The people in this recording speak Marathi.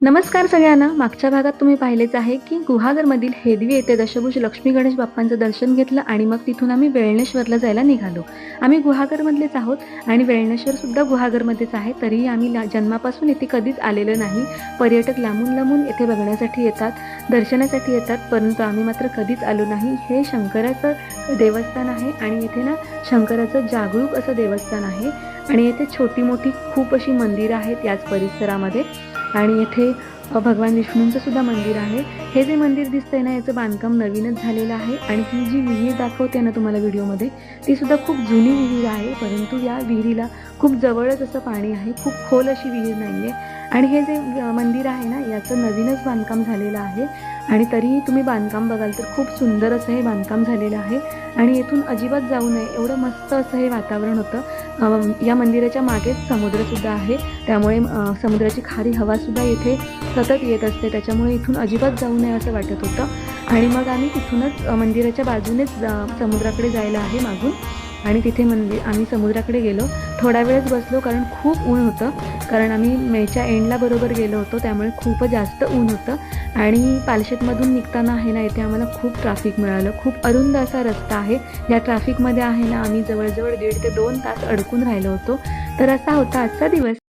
नमस्कार सगळ्यांना. मागच्या भागात तुम्ही पाहिलेच आहे की गुहागरमधील हेदवी येथे दशभुज लक्ष्मी गणेश बाप्पांचं दर्शन घेतलं आणि मग तिथून आम्ही वेळणेश्वरला जायला निघालो. आम्ही गुहागरमधलेच आहोत आणि वेळणेश्वरसुद्धा गुहागरमध्येच आहे. तरीही आम्ही जन्मापासून इथे कधीच आलेलो नाही. पर्यटक लांबून लांबून इथे बघण्यासाठी येतात, दर्शनासाठी येतात, परंतु आम्ही मात्र कधीच आलो नाही. हे शंकराचं देवस्थान आहे आणि इथे ना शंकराचं जागरूक असं देवस्थान आहे आणि इथे छोटी मोठी खूप अशी मंदिरं आहेत याच परिसरामध्ये आणि येथे भगवान विष्णूंचं सुद्धा मंदिर आहे. हे जे मंदिर दिसतंय ना याचं बांधकाम नवीनच झालेलं आहे आणि ही जी विहीर दाखवते ना तुम्हाला व्हिडिओमध्ये ती सुद्धा खूप जुनी विहीर आहे, परंतु या विहिरीला खूप जवळच असं पाणी आहे. खूप खोल अशी विहीर नाही आहे आणि हे जे मंदिर आहे ना याचं नवीनच बांधकाम झालेलं आहे आणि तरीही तुम्ही बांधकाम बघाल तर खूप सुंदर असं हे बांधकाम झालेलं आहे आणि येथून अजिबात जाऊ नये एवढं मस्त असं हे वातावरण होतं. या मंदिराच्या मागेच समुद्रसुद्धा आहे, त्यामुळे समुद्राची खारी हवासुद्धा इथे सतत येत असते, त्याच्यामुळे इथून अजिबात जाऊ नये असं वाटत होतं आणि मग आम्ही तिथूनच मंदिराच्या बाजूनेच समुद्राकडे जायला आहे मागून आणि तिथे आम्ही समुद्राकडे गेलो. थोडा वेळच बसलो कारण खूप ऊन होतं, कारण आम्ही मेच्या एंडला बरोबर गेलो होतो, त्यामुळे खूपच जास्त ऊन होतं आणि पालशेतमधून निघताना आहे ना इथे आम्हाला खूप ट्रॅफिक मिळालं. खूप अरुंद असा रस्ता आहे. या ट्रॅफिकमध्ये आहे ना आम्ही जवळजवळ 1.5 ते 2 तास अडकून राहिलो होतो. तर असा होता आजचा दिवस.